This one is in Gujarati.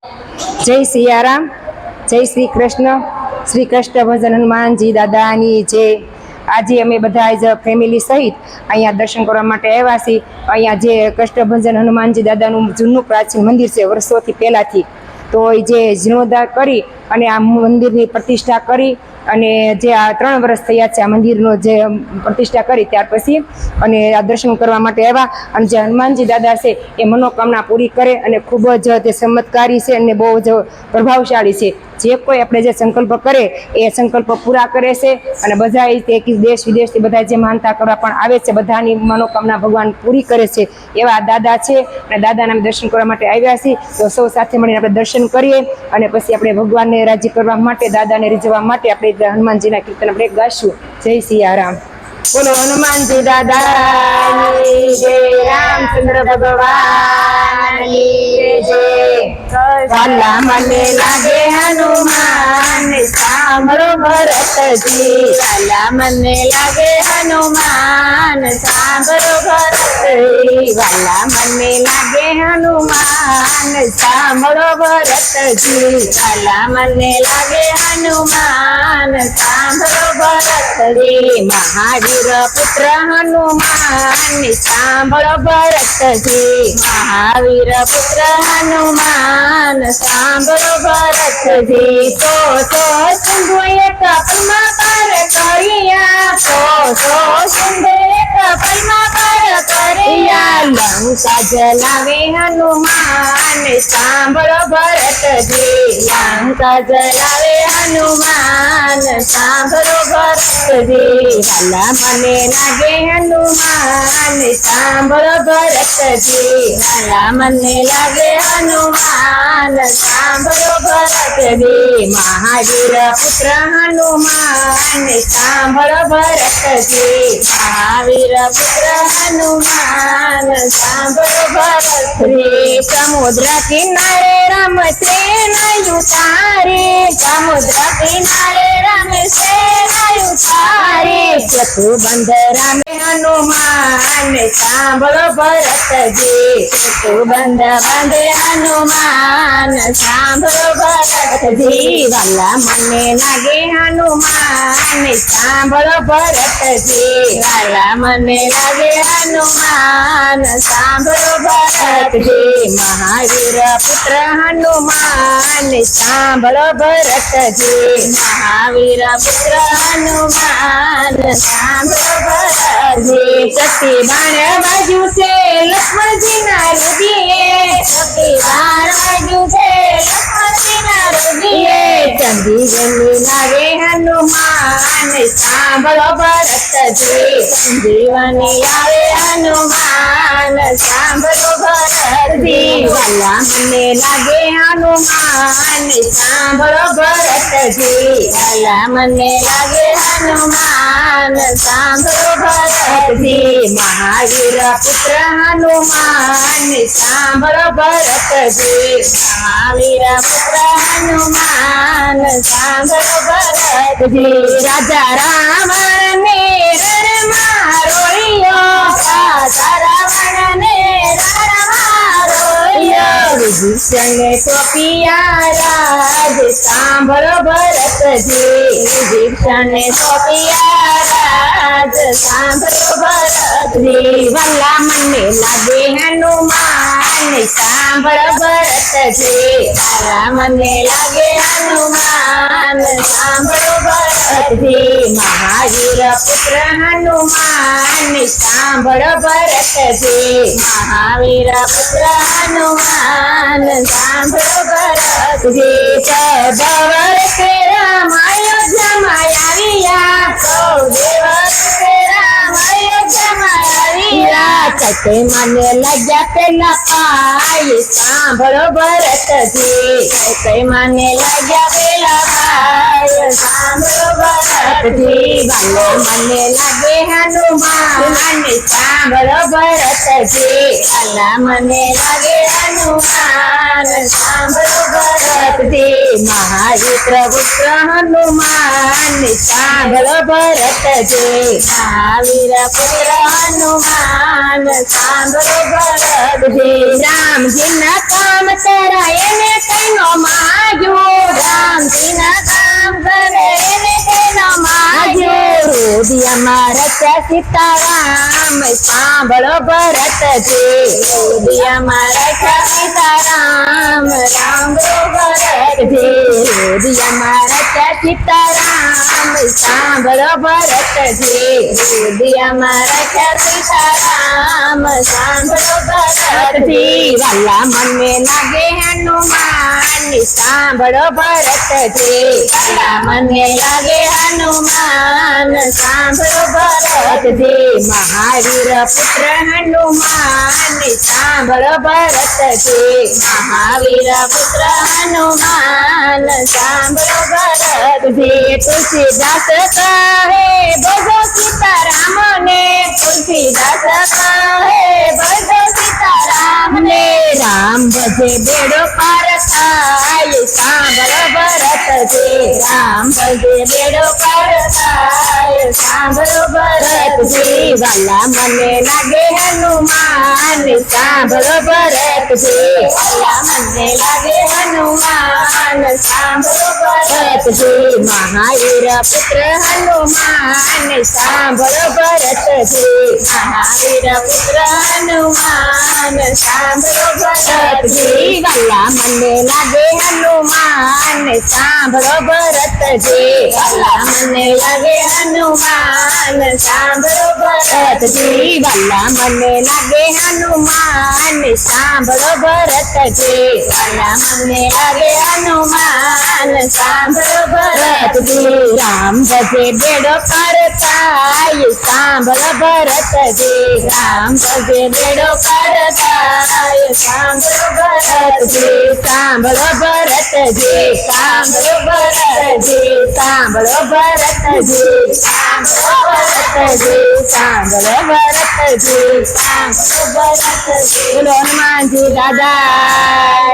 જય સિયારામ, જય શ્રી કૃષ્ણ. શ્રી કૃષ્ણ ભજન હનુમાનજી દાદાની જય. આજે અમે બધા જ ફેમિલી સહિત અહીંયા દર્શન કરવા માટે આવ્યા છીએ. અહીંયા જે કૃષ્ણ ભજન હનુમાનજી દાદાનું જૂનું પ્રાચીન મંદિર છે વર્ષોથી પહેલાંથી, તો એ જે જીર્ણોદ્ધાર કરી અને આ મંદિરની પ્રતિષ્ઠા કરી અને જે આ 3 વર્ષ થયા છે આ મંદિરનો જે પ્રતિષ્ઠા કરી ત્યાર પછી અને આ દર્શન કરવા માટે આવ્યા. અને જે હનુમાનજી દાદા છે એ મનોકામના પૂરી કરે અને ખૂબ જ તે ચમત્કારી છે અને બહુ જ પ્રભાવશાળી છે. જે કોઈ આપણે જે સંકલ્પ કરે એ સંકલ્પ પૂરા કરે છે અને બધા તે દેશ વિદેશથી બધા જે માનતા કરવા પણ આવે છે બધાની મનોકામના ભગવાન પૂરી કરે છે. એવા દાદા છે અને દાદાના અમે દર્શન કરવા માટે આવ્યા છીએ. તો સૌ સાથે મળીને આપણે દર્શન કરીએ અને પછી આપણે ભગવાનને રાજી કરવા માટે દાદાને રીઝવવા માટે આપણે હનુમાનજીના કીર્તન આપણે ગાશું. જય સિયારામ. બોલો હનુમાનજી દાદાની જય, રામચંદ્ર ભગવાનની જય. વાલા મને લાગે હનુમાન સાંભળો ભરતજી, વાલા મને લાગે હનુમાન સાંભળો ભરતજી, વાલા મને લાગે હનુમાન સાંભળો ભરતજી, વાલા મને લાગે હનુમાન સાંભળો ભરતજી. મહાવીર પુત્ર હનુમાન સાંભળો ભરતજી, મહાવીર પુત્ર હનુમાન સાંભળો ભરતજી. તો સિંધુ એક પલમાં પાર કર્યા, તો સિંધુ એક પલમાં પાર કર્યા. લંકા જલાવે હનુમાન સાંભળો ભરતજી, લંકા જલાવે હનુમાન સાંભળો ભરતજી. વાલા મને લાગે હનુમાન સાંભળો ભરતજી, વાલા મને લાગે હનુમાન સાંભળો ભરતજી. મહાવીર પુત્ર હનુમાન સાંભળો ભરતજી, મહાવીર પુત્ર હનુમાન સાંભળો ભરતજી. સમુદ્ર કિનારે રમશે નયું તારે, સમુદ્ર કિનારે રમશે નયું તારે. સેતુબંધ રામે હનુમાન સાંભળો ભરતજી, સેતુબંધ બાંધે હનુમાન સાંભળો ભરતજી. વાલા મને લાગે હનુમાન સાંભળો ભરતજી, વાલા મને લાગે હનુમાન સાંભળો ભરતજી. મહાવીર પુત્ર હનુમાન સાંભળો ભરતજી, મહાવીર પુત્ર હનુમાન સાંભળો ભરતજી. સતી બાણ બાજુ છે લક્ષ્મણજીના હૃદયે, સતી બાણ બાજુ છે લક્ષ્મણજીના હૃદયે. સંજીવની લાગે હનુમાન સાંભળો ભરતજી, સંજીવની આવે હનુમાન સાંભળો ભરતજી. વાલા મને લાગે હનુમાન સાંભળો ભરતજી, વાલા મને લાગે હનુમાન સાંભળો ભરતજી. મહાવીર પુત્ર હનુમાન સાંભળો ભરતજી, મહાવીર પુત્ર હનુમાન સાંભળો ભરતજી. રાજા રાવણ ને રણમાં રોળિયો, રાજા રાવણ ને રણમાં રોળિયો. વિભીષણ સોંપ્યા રાજ સાંભળો ભરતજી, વિભીષણ સોંપ્યા રાજ સાંભળો ભરતજી. વાલા મને લાગે હનુમાન સાંભળો ભરતજી, વાલા મને લાગે હનુમાન સાંભળો ભરતજી. મહાવીર પુત્ર હનુમાન સાંભળો ભરતજી, મહાવીર પુત્ર હનુમાન સાંભળો ભરતજી. ચૌદ વર્ષે રામ અયોધ્યામાં આવ્યા, 14 વર્ષે રામ અયોધ્યામાં આવ્યા. ચકે મને લાગ્યા પેલા પાય સાંભળો ભરતજી, ચકે મને લાગ્યા પેલા પાય સાંભળો ભરતજી. વાલા મને લાગે હનુમાન સાંભળો ભરતજી, વાલા મને લાગે હનુમાન સાંભળો ભરતજી. મહાવીર પુત્ર હનુમાન સાંભળો ભરતજી, મહાવીર પુત્ર હનુમાન સાંભળો ભરતજી. રામજીના કામ કરાય ને કઈ સીતારામ સાંભળો ભરતજી હૃદયમાં રાખ્યા સીતારામ સાંભળો ભરતજી હૃદયમાં રાખ્યા સીતારામ સાંભળો ભરતજી હૃદયમાં રાખ્યા સીતારામ સાંભળો ભરતજી વાલા મને લાગે હનુમાન સાંભળો ભરતજી વાલા મને લાગે હનુમાન સાંભળો ભરતજી મહાવીર પુત્ર હનુમાન સાંભળો ભરતજી મહાવીર પુત્ર હનુમાન સાંભળો ભરતજી તુલસીદાસ કહે ભજો સીતારામ ને તુલસીદાસ કહે ભજો સીતારામ ને રામ ભજે બેડો પાર થાય સાંભળો ભરતજી રામ ભજે બેડો પાર થાય સાંભળો ભરતજી વાલા મને લાગે હનુમાન સાંભળો ભરતજી વાલા મને લાગે હનુમાન સાંભળો ભરતજી મહાવીર પુત્ર હનુમાન સાંભળો ભરતજી મહાવીર પુત્ર હનુમાન સાંભળો ભરતજી વાલા મને લાગે હનુમાન સાંભળો ભરતજી વાલા મને લાગે હનુમાન સાંભળો ભરતજી વાલા મને લાગે હનુમાન સાંભળો ભરતજી વાલા મને લાગે હનુમાન સાંભળો ભરતજી રામ ભજે બેડો પાર થાય સાંભળો ભરતજી રામ ભજે બેડો પાર થાય સાંભળો ભરતજી સાંભળો ભરતજી સાંભળો ભરતજી સાંભળો ભરતજી સાંભળો ભરતજી સાંભળો ભરતજી સાંભળો ભરતજી બોલો હનુમાનજી દાદા